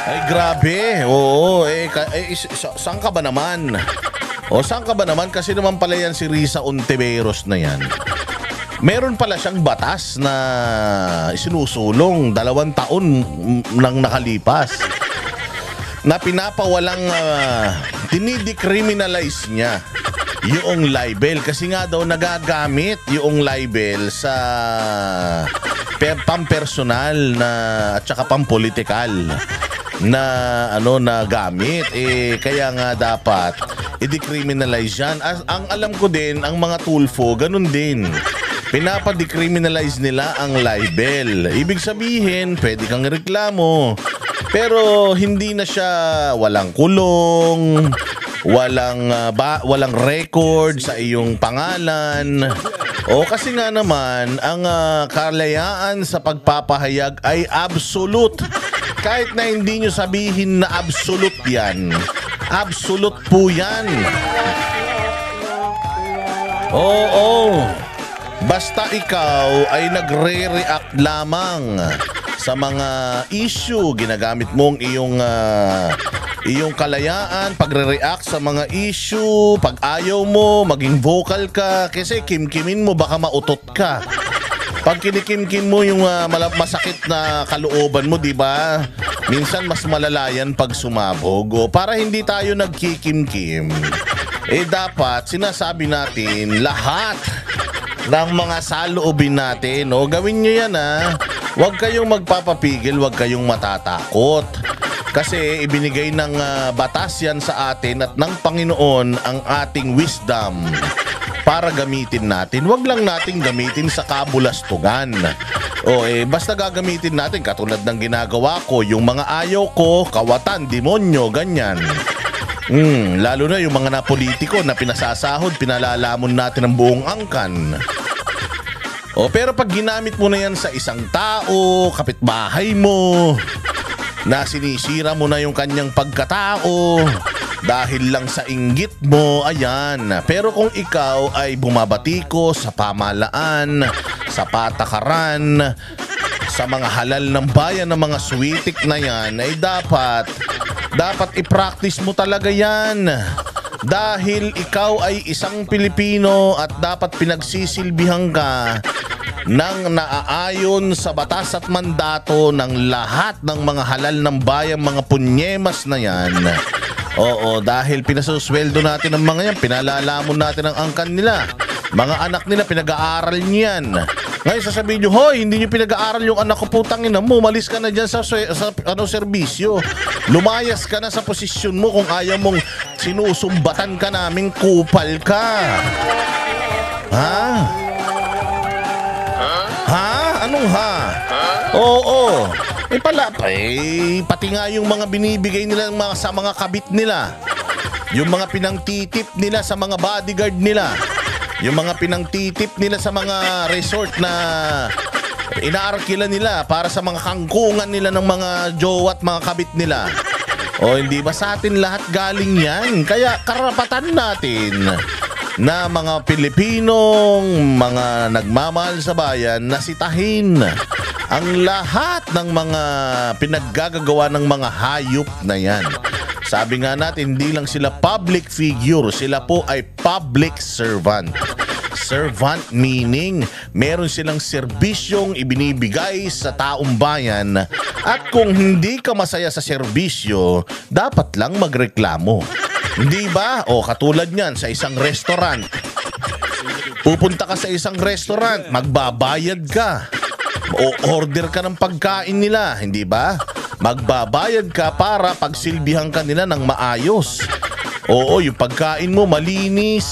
Ay, grabe. Oo, saan ka ba naman? O, saan ka ba naman? Kasi naman pala yan si Risa Ontiveros na yan. Meron pala siyang batas na isinusulong 2 taon nang nakalipas na pinapawalang dinidecriminalize niya yung libel kasi nga daw nagagamit yung libel sa pampersonal na at saka pampolitikal na na gamit kaya nga dapat i-decriminalize yan. Ang alam ko din ang mga tulfo ganun din. Pinapa-decriminalize nila ang libel. Ibig sabihin, pwede kang reklamo. Pero hindi na siya walang kulong, walang record sa iyong pangalan. O kasi nga naman, ang kalayaan sa pagpapahayag ay absolute. Kahit na hindi nyo sabihin na absolute yan. Absolute po yan. Oo. Basta ikaw ay nagre-react lamang sa mga issue, ginagamit mong iyong kalayaan, pagre-react sa mga issue, pag ayaw mo, maging vocal ka, kasi kimkimin mo baka mautot ka. Pag kinikimkim mo yung masakit na kalooban mo, di ba? Minsan mas malalayan pag sumabog. O, para hindi tayo nagkikimkim, dapat sinasabi natin lahat ng mga saloobin natin, gawin nyo yan Huwag kayong magpapapigil, huwag kayong matatakot. Kasi ibinigay ng batas yan sa atin at ng Panginoon ang ating wisdom para gamitin natin. Huwag lang nating gamitin sa kabulastugan. Basta gagamitin natin katulad ng ginagawa ko, yung mga ayaw ko, kawatan, demonyo, ganyan. Lalo na yung mga napolitiko na pinasasahod, pinalalamon natin ang buong angkan. Pero pag ginamit mo na yan sa isang tao, kapitbahay mo, na sinisira mo na yung kanyang pagkatao dahil lang sa inggit mo, ayan. Pero kung ikaw ay bumabatiko sa pamahalaan, sa patakaran, sa mga halal ng bayan ng mga switik na yan, ay dapat i-practice mo talaga yan. Dahil ikaw ay isang Pilipino at dapat pinagsisilbihan ka ng naaayon sa batas at mandato ng lahat ng mga halal ng bayan, mga punyemas na yan. Oo, dahil pinasusweldo natin ang mga yan, pinalalamon natin ang angkan nila. Mga anak nila, pinag-aaral niyan. Ngayon sasabihin nyo, hoy, hindi nyo pinag-aaral yung anak ko, putang ina mo, malis ka na dyan sa serbisyo. Lumayas ka na sa posisyon mo kung ayaw mong sinusumbatan ka naming kupal ka. Ha? Ha? Anong ha? Oo. Pati nga yung mga binibigay nila sa mga kabit nila. Yung mga pinangtitip nila sa mga bodyguard nila. Yung mga pinangtitip nila sa mga resort na inaarkila nila para sa mga kangkungan nila ng mga jowa at mga kabit nila. Hindi ba sa atin lahat galing yan? Kaya karapatan natin na mga Pilipinong, mga nagmamahal sa bayan, nasitahin ang lahat ng mga pinaggagawa ng mga hayop na yan. Sabi nga natin, hindi lang sila public figure, sila po ay public servant. Servant meaning meron silang serbisyong ibinibigay sa taong bayan at kung hindi ka masaya sa serbisyo, dapat lang magreklamo. Hindi ba? Katulad niyan sa isang restaurant. Pupunta ka sa isang restaurant, magbabayad ka. Order ka ng pagkain nila, hindi ba? Magbabayad ka para pagsilbihan ka nila ng maayos. Oo, yung pagkain mo malinis,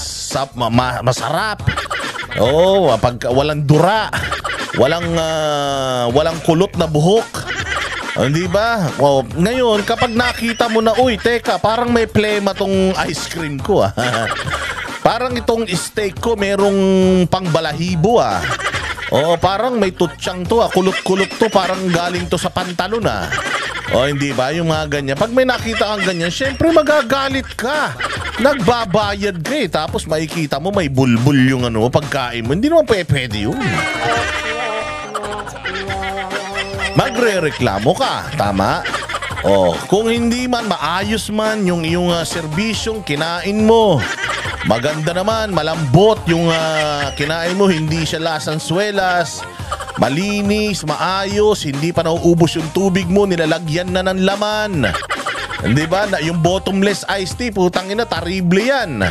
masarap. Walang dura, walang kulot na buhok. Hindi ba? Ngayon, kapag nakita mo na, uy, teka, parang may plema tong ice cream ko Parang itong steak ko merong pangbalahibo parang may tutsang to kulot-kulot to, parang galing to sa pantalon hindi ba? Yung mga ganyan. Pag may nakita kang ganyan, syempre magagalit ka. Nagbabayad ka tapos makikita mo may bulbul yung pagkain mo. Hindi naman pwede yun. Magre-reklamo ka, tama? Kung hindi man maayos man yung iyong serbisyong kinain mo, maganda naman, malambot yung kinain mo, hindi siya lasang-swelas, malinis, maayos, hindi pa nauubos yung tubig mo, nilalagyan na ng laman. Hindi ba? Yung bottomless iced tea, putang ina, terrible yan.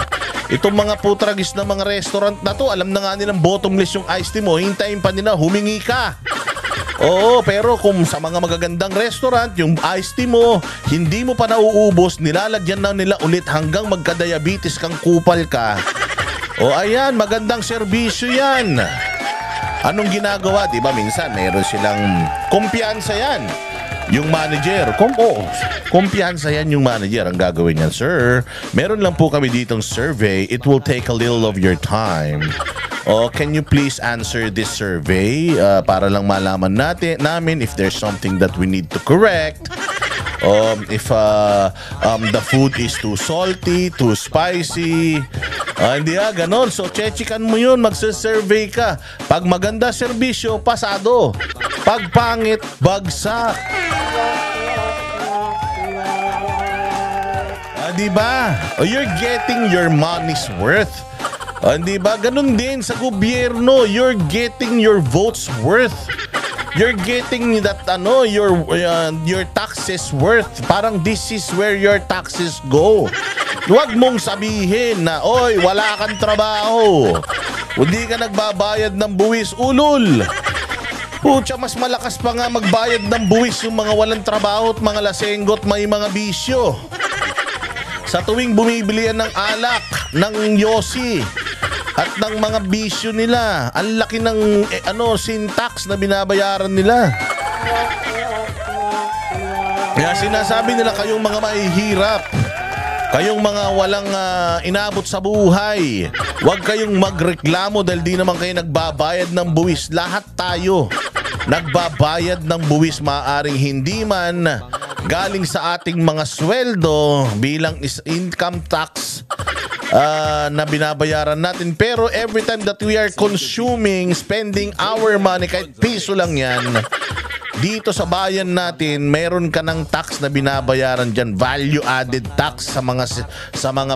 Itong mga putragis na mga restaurant na to, alam na nga nilang bottomless yung iced tea mo, hintayin pa nila, humingi ka. Oo, pero kung sa mga magagandang restaurant, yung iced tea mo, hindi mo pa nauubos, nilalagyan na nila ulit hanggang magka-diabetes kang kupal ka. Ayan, magandang serbisyo yan. Anong ginagawa? Diba minsan, meron silang kumpiyansa yan. Yung manager, kumpiyansa yan yung manager. Ang gagawin niyan, sir, meron lang po kami ditong survey. It will take a little of your time. Can you please answer this survey para lang malaman namin if there's something that we need to correct. If the food is too salty, too spicy. Hindi ganon. So, chechikan mo yun, magsasurvey ka. Pag maganda serbisyo, pasado. Pag pangit, bagsak. Diba? You're getting your money's worth. Hindi ba? Ganun din sa gobyerno. You're getting your votes worth. You're getting that your taxes worth. Parang this is where your taxes go. Huwag mong sabihin na, oy, wala kang trabaho. Hindi ka nagbabayad ng buwis. Ulul. Pucha, mas malakas pa nga magbayad ng buwis yung mga walang trabaho at mga lasenggot may mga bisyo. Sa tuwing bumibili yan ng alak, ng yosi, at ng mga bisyo nila, ang laki ng sin tax na binabayaran nila. Kaya sinasabi nila, kayong mga mahihirap, kayong mga walang inabot sa buhay, huwag kayong magreklamo dahil di naman kayo nagbabayad ng buwis. Lahat tayo nagbabayad ng buwis, maaaring hindi man galing sa ating mga sweldo bilang income tax na binabayaran natin. Pero every time that we are consuming, spending our money, kahit piso lang yan, dito sa bayan natin, meron ka ng tax na binabayaran dyan, value added tax sa mga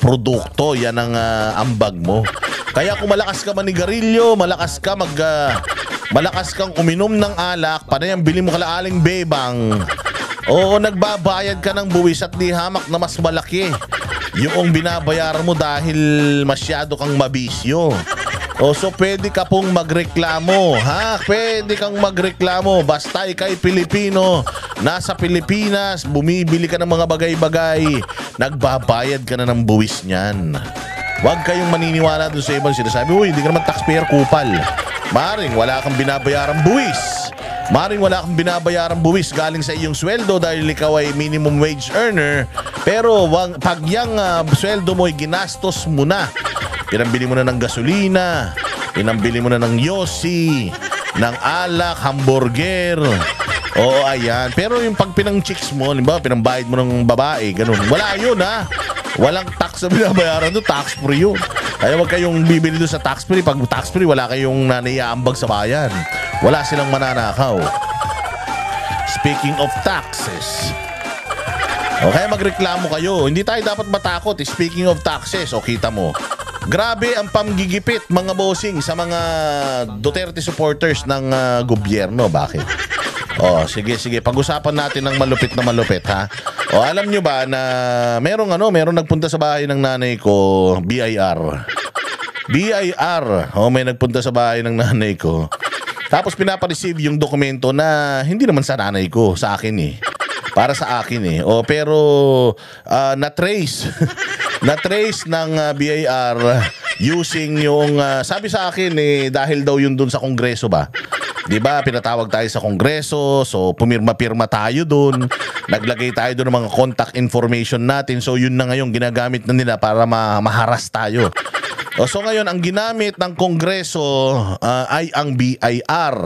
produkto. Yan ang ambag mo. Kaya kung malakas ka manigarilyo, malakas kang uminom ng alak, panayang bili mo kalaaling bebang, nagbabayad ka ng buwis at di hamak na mas malaki yung binabayaran mo dahil masyado kang mabisyo. So pwede ka pong magreklamo, ha? Pwede kang magreklamo basta ikay Pilipino, nasa Pilipinas, bumibili ka ng mga bagay-bagay, nagbabayad ka na ng buwis niyan. Huwag kayong maniniwala doon sa ibang sinasabi, uy, hindi ka naman taxpayer, kupal. Maring wala kang binabayarang buwis. Maring wala kang binabayarang buwis galing sa iyong sweldo dahil ikaw ay minimum wage earner. Pero pag yung sweldo mo ay ginastos mo na, pinambili mo na ng gasolina, pinambili mo na ng yosi, ng alak, hamburger. Ayan. Pero yung pag pinang-chicks mo, pinambayad mo ng babae, ganun. Wala yun, ha? Walang tax na binabayaran doon, tax free yun. Kaya wag kayong bibili doon sa tax free. Pag tax free, wala kayong naiaambag sa bayan. Wala silang mananakaw. Speaking of taxes, kaya magreklamo kayo. Hindi tayo dapat matakot. Speaking of taxes, kita mo. Grabe ang pamgigipit, mga bossing, sa mga Duterte supporters ng gobyerno. Bakit? Sige. Pag-usapan natin ng malupit na malupit, ha? Alam nyo ba na merong nagpunta sa bahay ng nanay ko, BIR. May nagpunta sa bahay ng nanay ko. Tapos pinapareceive yung dokumento na hindi naman sa nanay ko, sa akin eh. Para sa akin eh. Pero na-trace. Na-trace ng BIR using yung sabi sa akin dahil daw yun dun sa Kongreso ba. 'Di ba? Pinatawag tayo sa Kongreso, so pumirma-pirma tayo doon. Naglagay tayo doon ng mga contact information natin. So yun na ngayon ginagamit na nila para maharas tayo. So ngayon ang ginamit ng Kongreso ay ang BIR.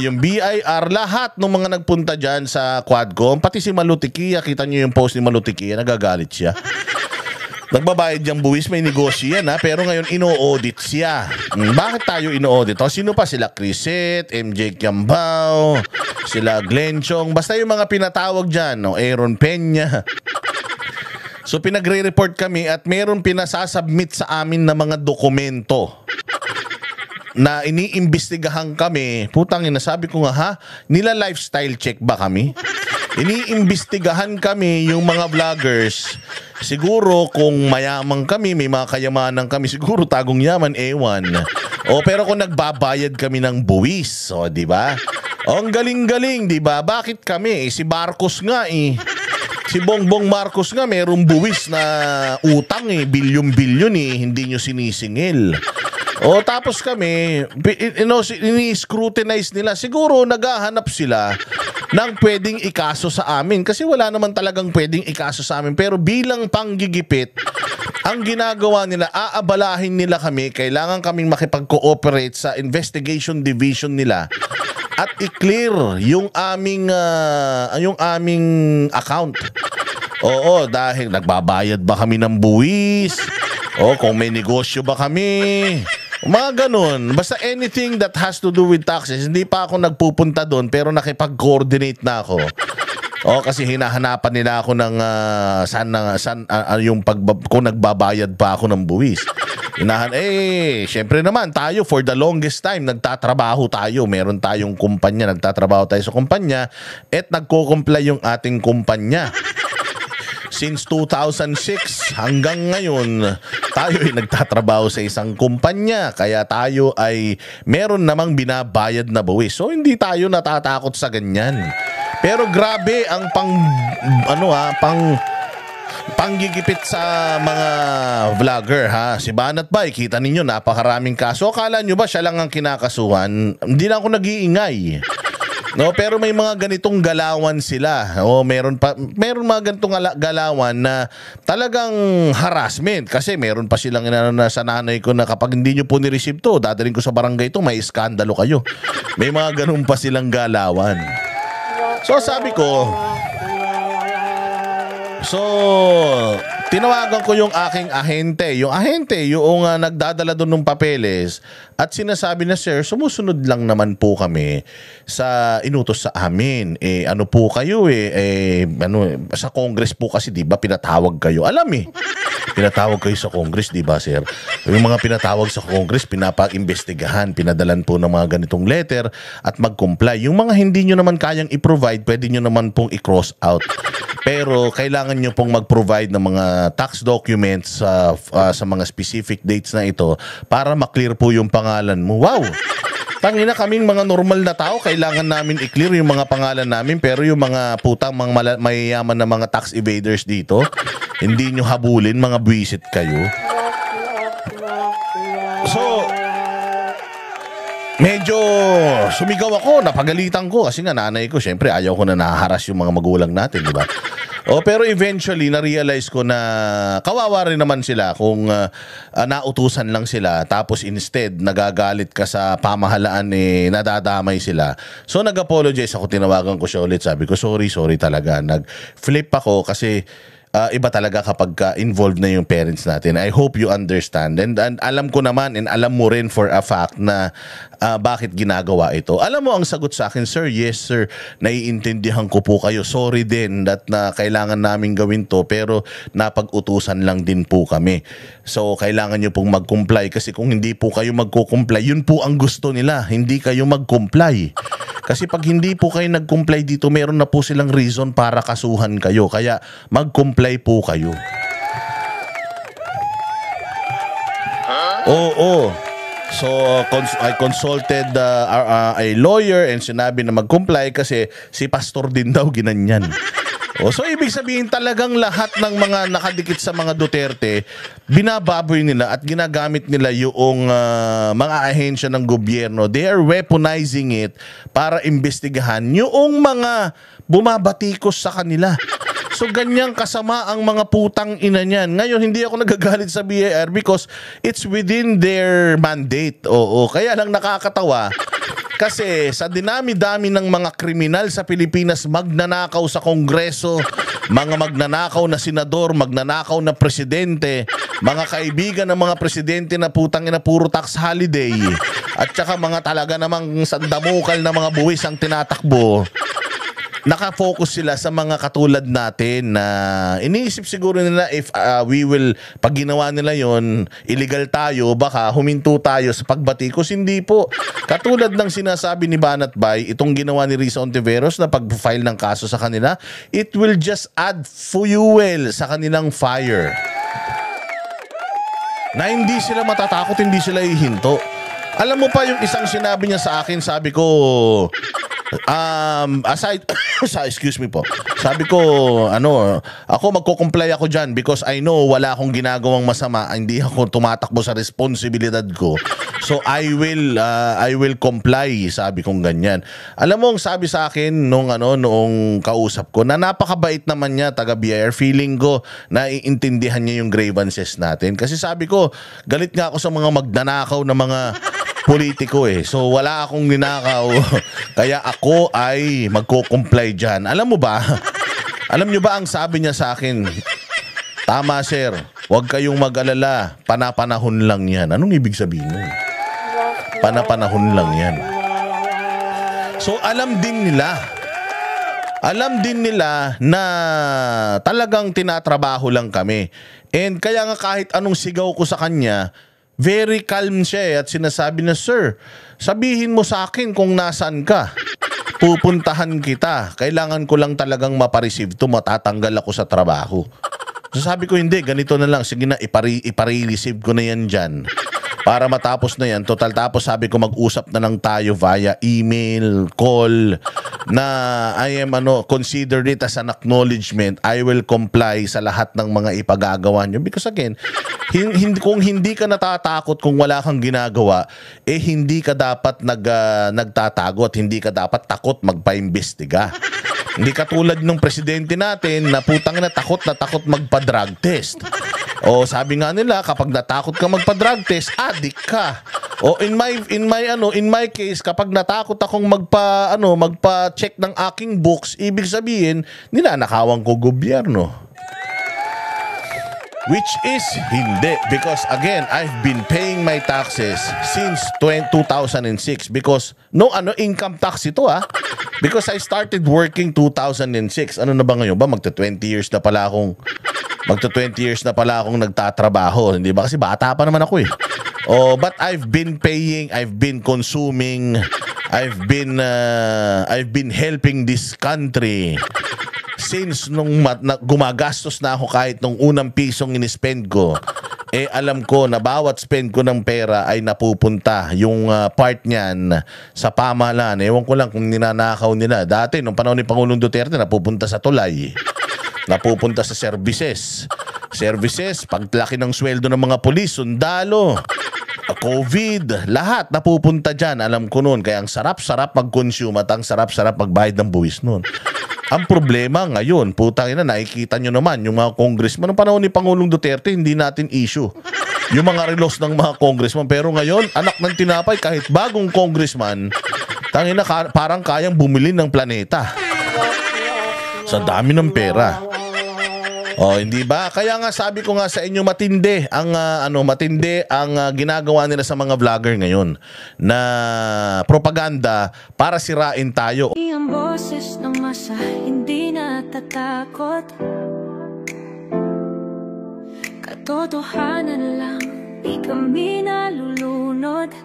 Yung BIR, lahat ng mga nagpunta dyan sa Quadcom, pati si Malutikia, kita nyo yung post ni Malutikia, nagagalit siya. Nagbabayad yung buwis, may negosyo yan ha. Pero ngayon, ino-audit siya. Bakit tayo ino-audit? O, sino pa? Sila Crisette, MJ Kiambao, sila Glenn Chong. Basta yung mga pinatawag dyan, no? Aaron Peña. So, pinagre-report kami at meron pinasasubmit sa amin na mga dokumento na iniimbestigahan kami. Putang ina, sabi ko nga ha, nila lifestyle check ba kami? Iniimbestigahan kami yung mga vloggers. Siguro kung mayamang kami, may mga kayamanan kami, siguro tagong yaman, ewan. O pero kung nagbabayad kami ng buwis, o di ba? O ang galing-galing, di ba? Bakit kami? Si Marcos nga Si Bongbong Marcos nga merong buwis na utang bilyon-bilyon hindi nyo sinisingil. O tapos kami, ini-scrutinize nila. Siguro naghahanap sila ng pwedeng ikaso sa amin. Kasi wala naman talagang pwedeng ikaso sa amin. Pero bilang panggigipit, ang ginagawa nila, aabalahin nila kami. Kailangan kaming makipag-cooperate sa investigation division nila at i-clear yung aming account. Oo, dahil nagbabayad ba kami ng buwis? O kung may negosyo ba kami? Mga ganun. Basta anything that has to do with taxes. Hindi pa ako nagpupunta doon pero nakipag-coordinate na ako. O kasi hinahanapan nila ako ng kung nagbabayad pa ako ng buwis. Syempre naman tayo for the longest time nagtatrabaho tayo. Meron tayong kumpanya, nagtatrabaho tayo sa kumpanya at nagko-comply yung ating kumpanya. Since 2006 hanggang ngayon, tayo ay nagtatrabaho sa isang kumpanya. Kaya tayo ay meron namang binabayad na buwis. So hindi tayo natatakot sa ganyan. Pero grabe ang panggigipit sa mga vlogger ha. Si Banat Bay, kita ninyo napakaraming kaso. Akala nyo ba siya lang ang kinakasuhan? Hindi na ako nag-iingay. No, pero may mga ganitong galawan sila. Meron mga ganitong galawan na talagang harassment kasi meron pa silang na sa nanay ko na kapag hindi nyo po ni-receive to, dadaling ko sa barangay to, may iskandalo kayo. May mga ganun pa silang galawan. So sabi ko, tinawagan ko yung aking ahente. Yung ahente, yung nagdadala doon ng papeles at sinasabi na, sir, sumusunod lang naman po kami sa inutos sa amin. Ano po kayo sa Congress po kasi, di ba, pinatawag kayo. Alam pinatawag kayo sa Congress, di ba, sir? Yung mga pinatawag sa Congress, pinapag-imbestigahan, pinadalan po ng mga ganitong letter at mag-comply. Yung mga hindi nyo naman kayang i-provide, pwede nyo naman pong i-cross out. Pero kailangan nyo pong mag-provide ng mga tax documents sa mga specific dates na ito para maklear po yung pangalan mo. Wow! Tangina, kaming mga normal na tao, kailangan namin i-clear yung mga pangalan namin, pero yung mga putang mga mayayaman na mga tax evaders dito, hindi nyo habulin, mga buwisit kayo. So, medyo sumigaw ako, napagalitan ko kasi nga nanay ko, syempre ayaw ko na nahaharas yung mga magulang natin, di ba? Pero eventually na-realize ko na kawawa rin naman sila kung nautusan lang sila tapos instead nagagalit ka sa pamahalaan nadadamay sila. So nag-apologize ako, tinawagan ko siya ulit, sabi ko sorry talaga. Nag-flip ako kasi iba talaga kapag involved na yung parents natin. I hope you understand. And alam ko naman and alam mo rin for a fact na bakit ginagawa ito. Alam mo ang sagot sa akin, sir, yes sir, naiintindihan ko po kayo. Sorry din that na kailangan namin gawin to pero napag-utusan lang din po kami. So kailangan nyo pong mag-comply kasi kung hindi po kayo mag-comply, yun po ang gusto nila. Hindi kayo mag-comply. Kasi pag hindi po kayo nag-comply dito, meron na po silang reason para kasuhan kayo. Kaya mag-comply po kayo. Oo. So, I consulted a lawyer and sinabi na mag-comply kasi si pastor din daw ginanyan. So, ibig sabihin talagang lahat ng mga nakadikit sa mga Duterte, binababoy nila at ginagamit nila yung mga ahensya ng gobyerno. They are weaponizing it para imbestigahan yung mga bumabatikos sa kanila. So ganyang kasama ang mga putang ina niyan. Ngayon hindi ako nagagalit sa BIR because it's within their mandate. Oo, kaya lang nakakatawa kasi sa dinami-dami ng mga kriminal sa Pilipinas magnanakaw sa Kongreso, mga magnanakaw na senador, magnanakaw na presidente, mga kaibigan ng mga presidente na putang ina puro tax holiday, at saka mga talaga namang sandamukal na mga buwis ang tinatakbo. Nakafocus sila sa mga katulad natin na iniisip siguro nila if pag ginawa nila yon, illegal tayo, baka huminto tayo sa pagbatikos. Hindi po. Katulad ng sinasabi ni Banat Bay, itong ginawa ni Risa Ontiveros na pag-file ng kaso sa kanila, it will just add fuel sa kanilang fire. Na hindi sila matatakot, hindi sila hihinto. Alam mo pa yung isang sinabi niya sa akin, sabi ko, excuse me po. Sabi ko, ako magko-comply ako dyan because I know wala akong ginagawang masama, hindi ako tumatakbo sa responsibilidad ko. So I will comply, sabi kong ganyan. Alam mo, ang sabi sa akin noong kausap ko, na napakabait naman niya, taga BIR, feeling ko na iintindihan niya yung grievances natin. Kasi sabi ko, galit nga ako sa mga magnanakaw na mga politiko eh. So wala akong ninakaw. Kaya ako ay magko-comply dyan. Alam mo ba? Alam nyo ba ang sabi niya sa akin? Tama sir, huwag kayong mag-alala. Panapanahon lang yan. Anong ibig sabihin nun? Panapanahon lang yan. So alam din nila na talagang tinatrabaho lang kami. And kaya nga kahit anong sigaw ko sa kanya, very calm siya at sinasabi na, sir, sabihin mo sa akin kung nasaan ka. Pupuntahan kita. Kailangan ko lang talagang mapareceive to, matatanggal ako sa trabaho. So sabi ko, hindi, ganito na lang. Sige na, ipareceive ko na yan dyan. Para matapos na yan. Total, tapos sabi ko, mag-usap na lang tayo via email, call, na I am consider it as an acknowledgement. I will comply sa lahat ng mga ipagagawa nyo. Because again, kung hindi ka natatakot, kung wala kang ginagawa, hindi ka dapat nagtatago at hindi ka dapat takot magpa-imbestiga. Hindi katulad ng presidente natin na putang na takot magpa-drug test. O sabi nga nila, kapag natakot ka magpa-drug test, adik ka. O in my case, kapag natakot akong magpa-check ng aking books, ibig sabihin, ninanakawan ko gobyerno. Which is hindi, because again, I've been paying my taxes since 2006 because income tax ito because I started working 2006. Ano na ba ngayon ba? Magta-20 years na pala akong nagtatrabaho, hindi ba? Kasi bata pa naman ako eh. But I've been paying, I've been consuming, I've been helping this country since nung gumagastos na ako kahit nung unang pisong in-spend ko. Alam ko na bawat spend ko ng pera ay napupunta yung part niyan sa pamahalaan. Ewan ko lang kung ninanakaw nila. Dati, nung panahon ni Pangulong Duterte, napupunta sa tulay. Napupunta sa services. Paglaki ng sweldo ng mga pulis, sundalo, COVID, lahat napupunta dyan. Alam ko noon. Kaya ang sarap-sarap mag-consume at ang sarap-sarap magbayad ng buwis noon. Ang problema ngayon, putang ina, nakikita nyo naman, yung mga congressman, ng panahon ni Pangulong Duterte, hindi natin issue. Yung mga relos ng mga congressman. Pero ngayon, anak ng tinapay, kahit bagong congressman, tangina, parang kayang bumili ng planeta. Sa dami ng pera. Hindi ba? Kaya nga sabi ko nga sa inyo, matindi ang ginagawa nila sa mga vlogger ngayon na propaganda para sirain tayo. Ang boses ng masa hindi natatakot. Katotohanan lang, di kami nalulunod.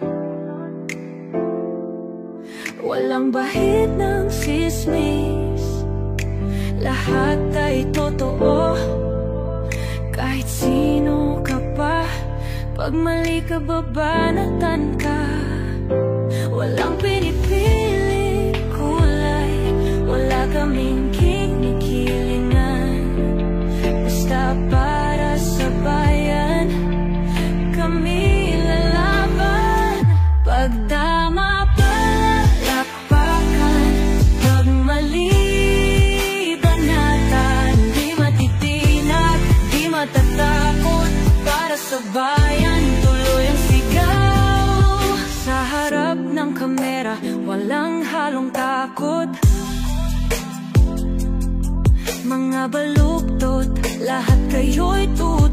Walang bahid ng sismis, lahat ay totoo. Kahit sino ka pa, pag mali ka babanatan ka. Walang pinipili kulay, wala kaming kinikilingan. Basta para sa bayan, kami lalaban. Pagtama palakpakan, pag mali matatakot para sa bayan, tuloy ang sigaw sa harap ng kamera. nabaluktot, lahat kayo'y tulad